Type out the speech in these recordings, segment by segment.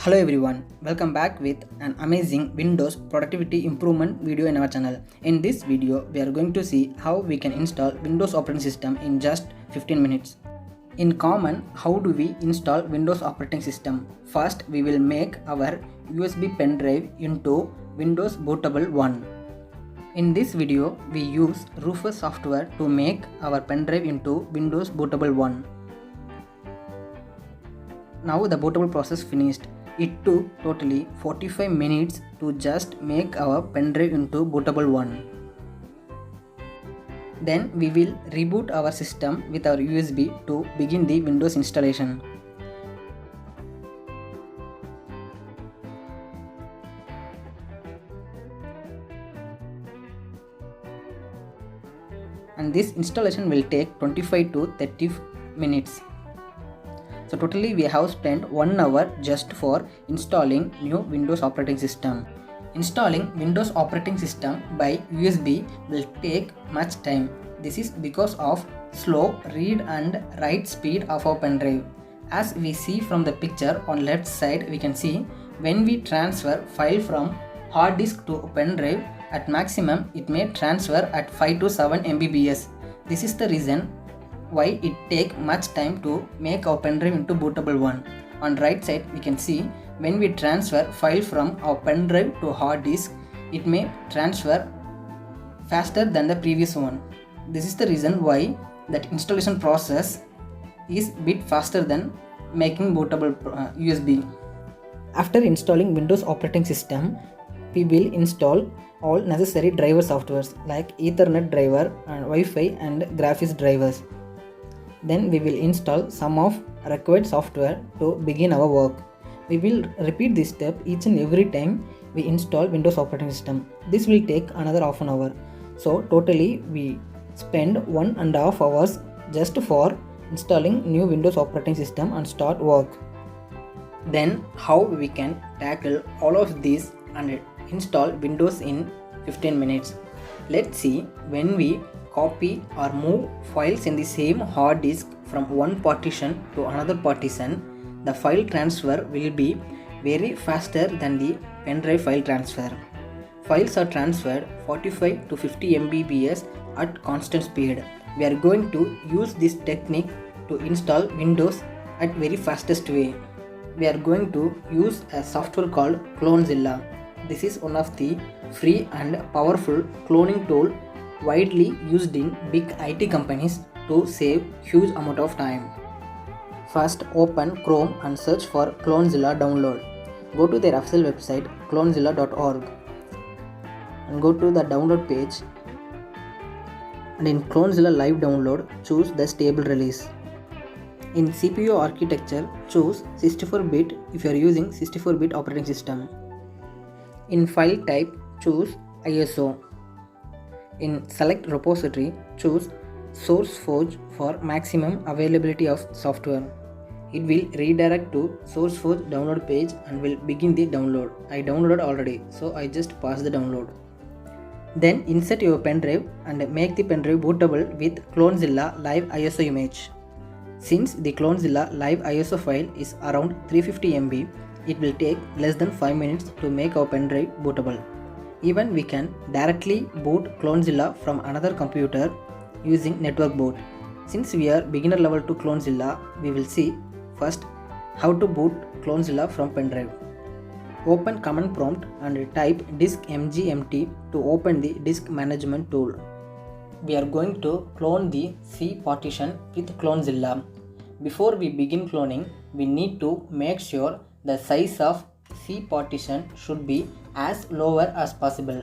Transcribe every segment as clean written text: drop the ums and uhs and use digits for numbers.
Hello everyone, welcome back with an amazing Windows productivity improvement video in our channel. In this video, we are going to see how we can install Windows operating system in just 15 minutes. In common, how do we install Windows operating system? First, we will make our USB pen drive into Windows Bootable 1. In this video, we use Rufus software to make our pen drive into Windows Bootable 1. Now the bootable process finished. It took totally 45 minutes to just make our pen drive into Bootable 1. Then we will reboot our system with our USB to begin the Windows installation. And this installation will take 25 to 30 minutes. So totally we have spent 1 hour just for installing new Windows operating system. Installing Windows operating system by USB will take much time. This is because of slow read and write speed of our pen drive. As we see from the picture on left side, we can see when we transfer file from hard disk to pen drive, at maximum it may transfer at 5 to 7 Mbps. This is the reason why it take much time to make our pen drive into Bootable 1. On right side we can see when we transfer file from our pen drive to hard disk, it may transfer faster than the previous one. This is the reason why that installation process is bit faster than making bootable USB. After installing Windows operating system, we will install all necessary driver softwares like Ethernet driver and Wi-Fi and graphics drivers. Then we will install some of required software to begin our work. We will repeat this step each and every time we install Windows operating system. This will take another half an hour. So totally we spend 1.5 hours just for installing new Windows operating system and start work. Then how we can tackle all of this and install Windows in 15 minutes. Let's see. When we copy or move files in the same hard disk from one partition to another partition, the file transfer will be very faster than the pen drive file transfer. Files are transferred 45 to 50 Mbps at constant speed. We are going to use this technique to install Windows at very fastest way. We are going to use a software called Clonezilla. This is one of the free and powerful cloning tool widely used in big IT companies to save huge amount of time. First, open Chrome and search for Clonezilla download. Go to their official website clonezilla.org and go to the download page, and in Clonezilla live download choose the stable release. In CPU architecture choose 64-bit if you are using 64-bit operating system. In file type choose ISO. In select repository choose SourceForge for maximum availability of software. It will redirect to SourceForge download page and will begin the download. I downloaded already, so I just pass the download. Then insert your pen drive and make the pen drive bootable with Clonezilla live ISO image. Since the Clonezilla live ISO file is around 350 MB, it will take less than 5 minutes to make our pen drive bootable. Even we can directly boot Clonezilla from another computer using network boot. Since we are beginner level to Clonezilla, we will see first how to boot Clonezilla from pen drive. Open command prompt and type disk mgmt to open the disk management tool. We are going to clone the C partition with Clonezilla. Before we begin cloning, we need to make sure the size of C partition should be as lower as possible,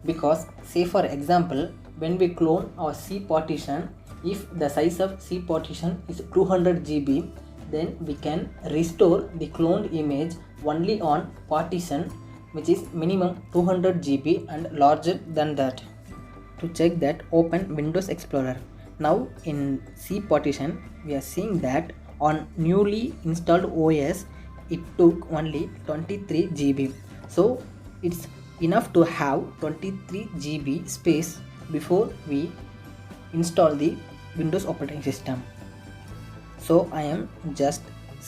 because say for example when we clone our C partition, if the size of C partition is 200 GB, then we can restore the cloned image only on partition which is minimum 200 GB and larger than that. To check that, open Windows Explorer. Now in C partition we are seeing that on newly installed OS it took only 23 GB. So it's enough to have 23 GB space before we install the Windows operating system. So I am just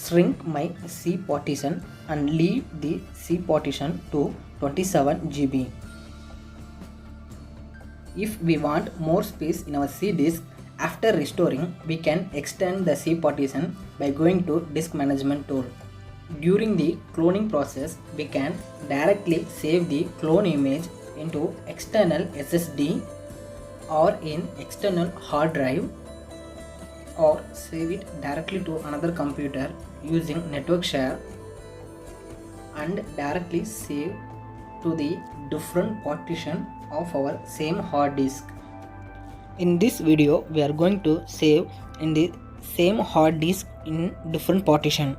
shrink my C partition and leave the C partition to 27 GB. If we want more space in our C disk, after restoring, we can extend the C partition by going to Disk Management tool. During the cloning process, we can directly save the clone image into external SSD or in external hard drive, or save it directly to another computer using network share and directly save to the different partition of our same hard disk. In this video, we are going to save in the same hard disk in different partition.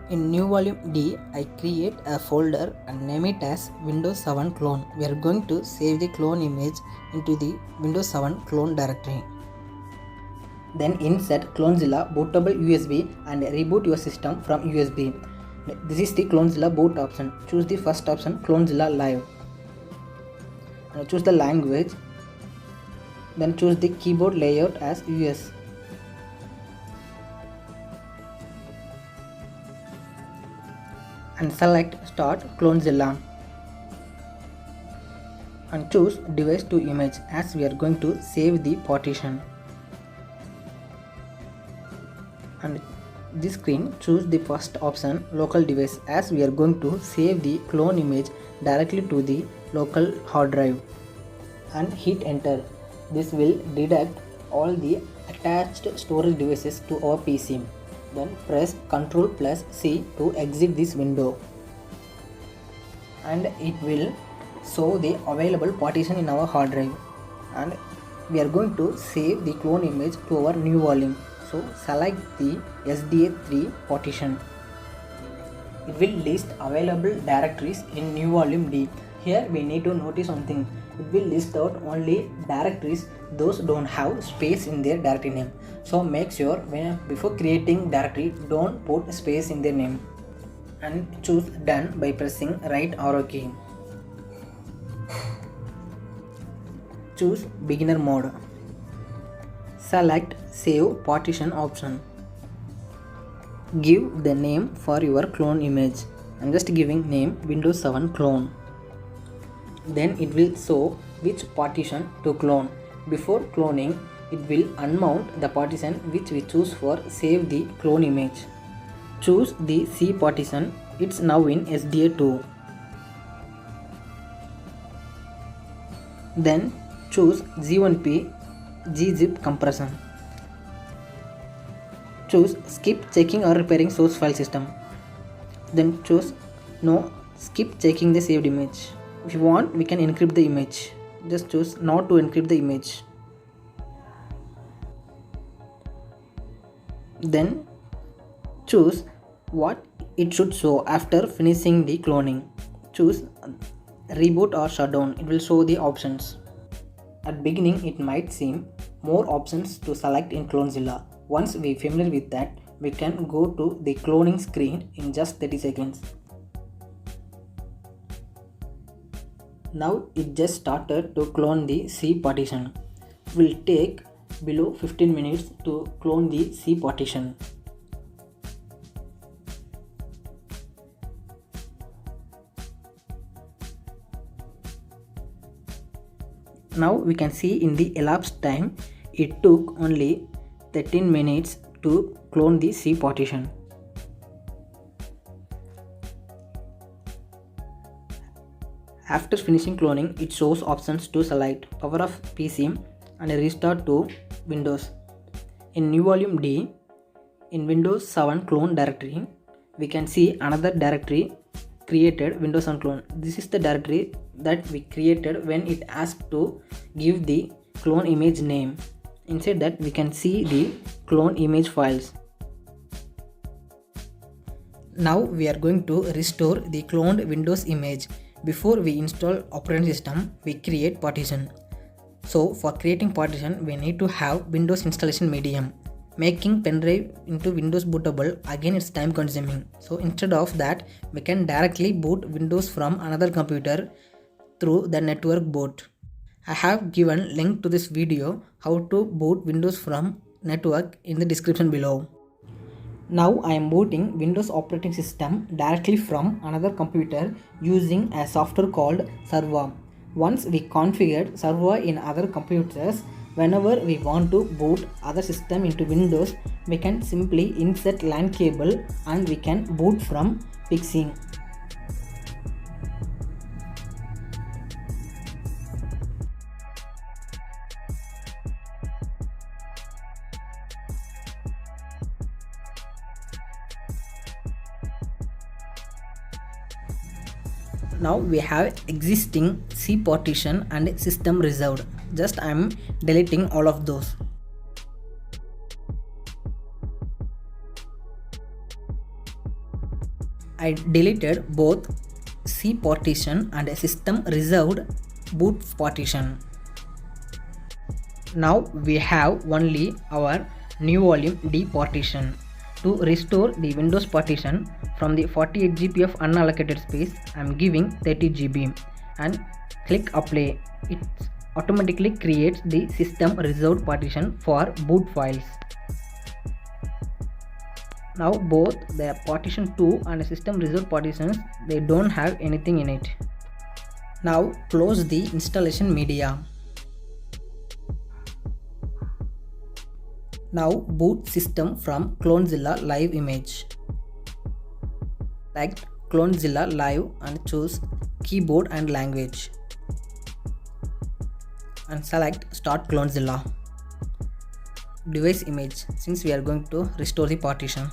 In new volume D, I create a folder and name it as Windows 7 clone. We are going to save the clone image into the Windows 7 clone directory. Then insert Clonezilla bootable USB and reboot your system from USB. This is the Clonezilla boot option. Choose the first option, Clonezilla Live. And choose the language. Then choose the keyboard layout as US. And select Start Clonezilla. And choose Device to Image as we are going to save the partition. And this screen, choose the first option, Local Device, as we are going to save the clone image directly to the local hard drive. And hit Enter. This will deduct all the attached storage devices to our PC. Then press Ctrl+C to exit this window. And it will show the available partition in our hard drive. And we are going to save the clone image to our new volume. So select the SDA3 partition. It will list available directories in new volume D. Here we need to notice something. It will list out only directories those don't have space in their directory name. So make sure before creating directory, don't put space in their name. And choose Done by pressing right arrow key. Choose beginner mode. Select Save Partition option. Give the name for your clone image. I'm just giving name Windows 7 clone. Then it will show which partition to clone. Before cloning, it will unmount the partition which we choose for save the clone image. Choose the C partition. It's now in SDA2. Then choose G1P gzip compression. Choose skip checking or repairing source file system. Then choose no, skip checking the saved image. If you want, we can encrypt the image. Just choose not to encrypt the image. Then choose what it should show after finishing the cloning. Choose reboot or shutdown. It will show the options. At beginning, it might seem more options to select in Clonezilla. Once we are familiar with that, we can go to the cloning screen in just 30 seconds. Now it just started to clone the C partition. It will take below 15 minutes to clone the C partition. Now we can see in the elapsed time, it took only 13 minutes to clone the C partition. After finishing cloning, it shows options to select power off PC and restart to Windows. In new volume D, in Windows 7 clone directory, we can see another directory created, Windows 7 clone. This is the directory that we created when it asked to give the clone image name. Inside that, we can see the clone image files. Now we are going to restore the cloned Windows image. Before we install operating system, we create partition. So for creating partition, we need to have Windows installation medium. Making pendrive into Windows bootable, again it's time consuming. So instead of that, we can directly boot Windows from another computer through the network boot. I have given link to this video how to boot Windows from network in the description below. Now I am booting Windows operating system directly from another computer using a software called Server. Once we configured Server in other computers, whenever we want to boot other system into Windows, we can simply insert LAN cable and we can boot from PXE. Now we have existing C partition and system reserved. Just I am deleting all of those. I deleted both C partition and system reserved boot partition. Now we have only our new volume D partition. To restore the Windows partition from the 48 GB of unallocated space, I am giving 30 GB and click apply. It automatically creates the system reserved partition for boot files. Now both the partition 2 and system reserved partitions, they don't have anything in it. Now close the installation media. Now boot system from Clonezilla live image. Select Clonezilla live and choose keyboard and language. And select start Clonezilla. Device image, since we are going to restore the partition.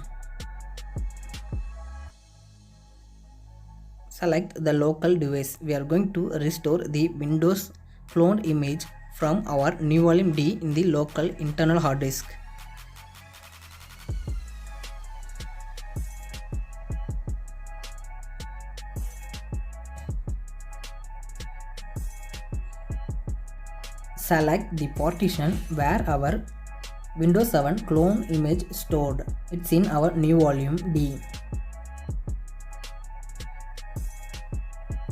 Select the local device. We are going to restore the Windows cloned image from our new volume D in the local internal hard disk. Select the partition where our Windows 7 clone image stored. It's in our new volume D.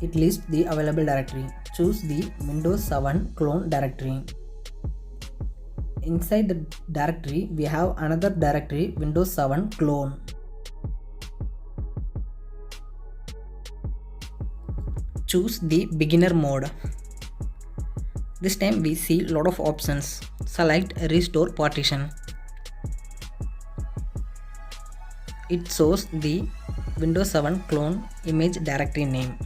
It lists the available directory. Choose the Windows 7 clone directory. Inside the directory, we have another directory, Windows 7 clone. Choose the beginner mode. This time we see lot of options. Select restore partition. It shows the Windows 7 clone image directory name.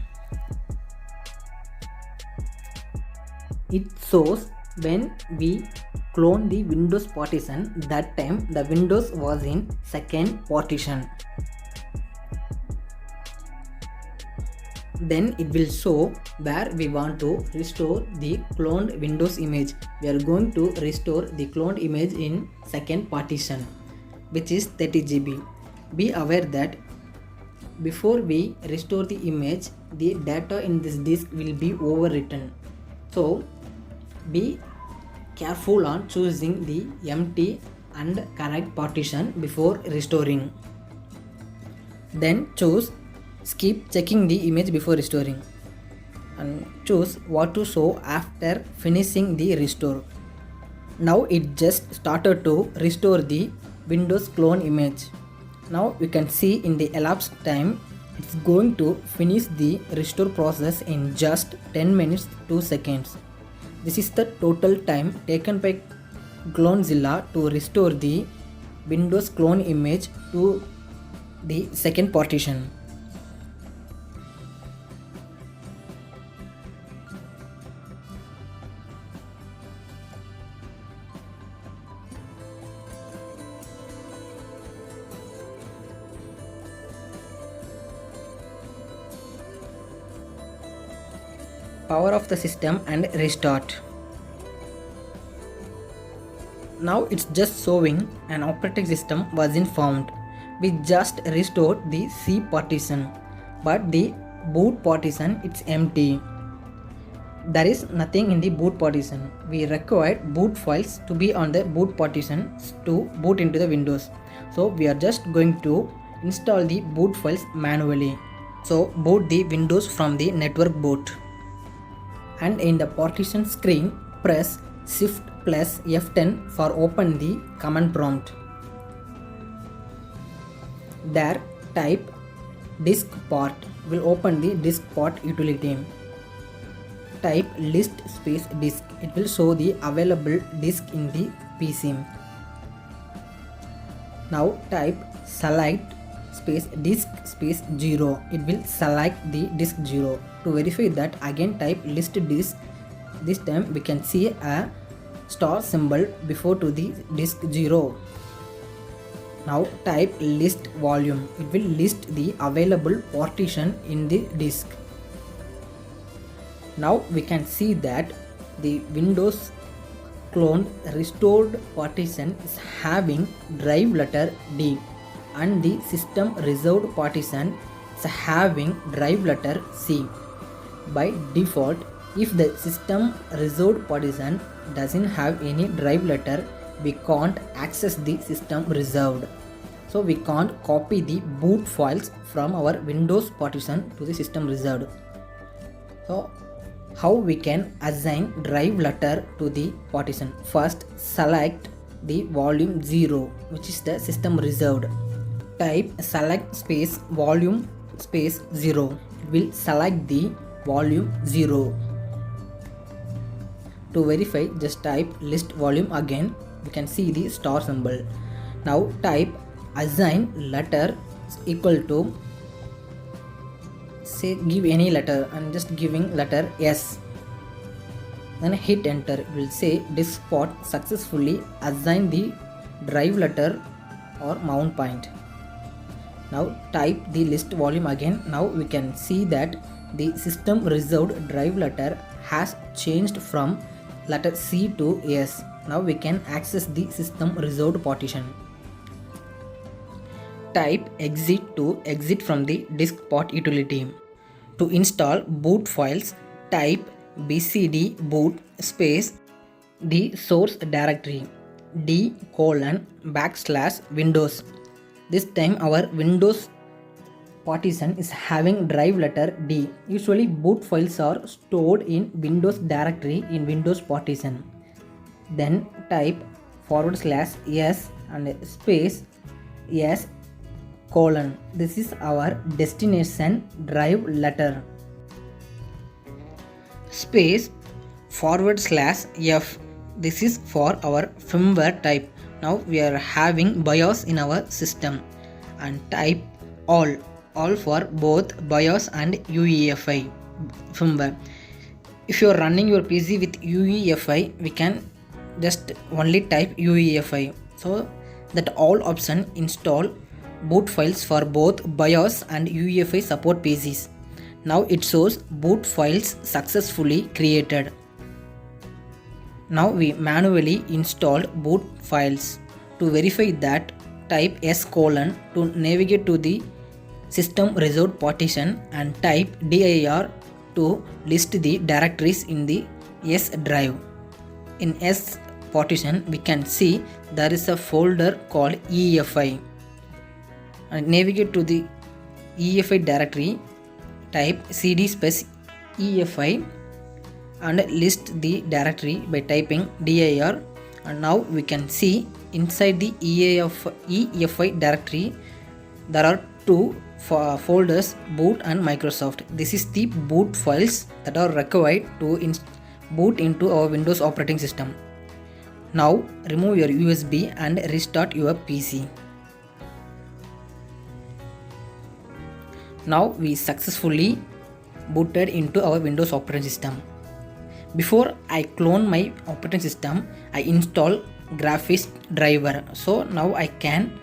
It shows when we clone the Windows partition, that time the Windows was in second partition. Then it will show where we want to restore the cloned Windows image. We are going to restore the cloned image in second partition, which is 30 GB. Be aware that before we restore the image, the data in this disk will be overwritten. So be careful on choosing the empty and correct partition before restoring. Then choose skip checking the image before restoring and choose what to show after finishing the restore. Now it just started to restore the Windows clone image. Now you can see in the elapsed time, it's going to finish the restore process in just 10 minutes 2 seconds. This is the total time taken by Clonezilla to restore the Windows clone image to the second partition. Power off the system and restart. Now it's just showing an operating system wasn't found. We just restored the C partition, but the boot partition, it's empty. There is nothing in the boot partition. We required boot files to be on the boot partition to boot into the Windows. So we are just going to install the boot files manually. So boot the Windows from the network boot. And in the partition screen, press Shift plus F10 for open the command prompt. There type disk part will open the disk part utility. Type list space disk, it will show the available disk in the PC. Now type select space disk space 0, it will select the disk 0. To verify that, again type list disk. This time we can see a star symbol before to the disk 0. Now type list volume, it will list the available partition in the disk. Now we can see that the Windows clone restored partition is having drive letter D, and the system reserved partition is having drive letter C. By default, if the system reserved partition doesn't have any drive letter, we can't access the system reserved. So we can't copy the boot files from our Windows partition to the system reserved. So how we can assign drive letter to the partition? First, select the volume 0, which is the system reserved. Type select space volume space 0, it will select the volume 0. To verify, just type list volume again, we can see the star symbol. Now type assign letter equal to, say give any letter, and just giving letter S. Then hit enter, it will say disk part successfully assigned the drive letter or mount point. Now type the list volume again. Now we can see that the system reserved drive letter has changed from letter C to S. Now we can access the system reserved partition. Type exit to exit from the disk part utility. To install boot files, type bcd boot space the source directory d:\Windows. This time our Windows partition is having drive letter D. Usually boot files are stored in Windows directory in Windows partition. Then type /s and space s:. This is our destination drive letter. Space /f, this is for our firmware type. Now we are having BIOS in our system, and type all for both BIOS and UEFI firmware. If you are running your PC with UEFI, we can just only type UEFI, so that all option install boot files for both BIOS and UEFI support PCs. Now it shows boot files successfully created. Now we manually installed boot files. To verify that, type S:, to navigate to the system reserved partition, and type dir to list the directories in the S drive. In S partition, we can see there is a folder called EFI. And navigate to the EFI directory, type cd space EFI and list the directory by typing dir, and now we can see inside the EFI directory there are two folders, boot and Microsoft. This is the boot files that are required to boot into our Windows operating system. Now remove your USB and restart your PC. Now we successfully booted into our Windows operating system. Before I clone my operating system, I install graphics driver. So now I can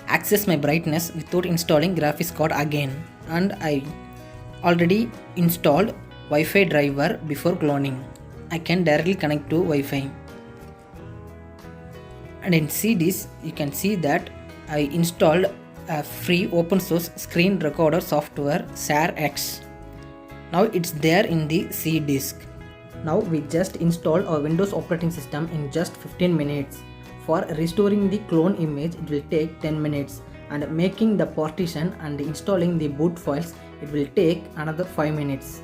access my brightness without installing graphics card again. And I already installed Wi-Fi driver before cloning. I can directly connect to Wi-Fi. And in CDs, you can see that I installed a free open source screen recorder software ShareX. Now it's there in the C disk. Now we just installed our Windows operating system in just 15 minutes. For restoring the clone image, it will take 10 minutes, and making the partition and installing the boot files, it will take another 5 minutes.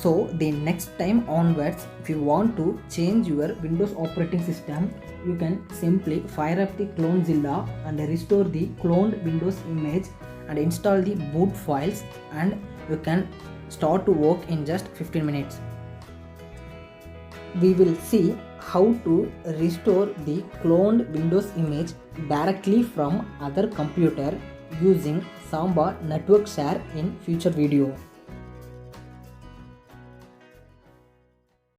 So the next time onwards, if you want to change your Windows operating system, you can simply fire up the Clonezilla and restore the cloned Windows image and install the boot files, and you can start to work in just 15 minutes. We will see how to restore the cloned Windows image directly from other computer using Samba network share in future video.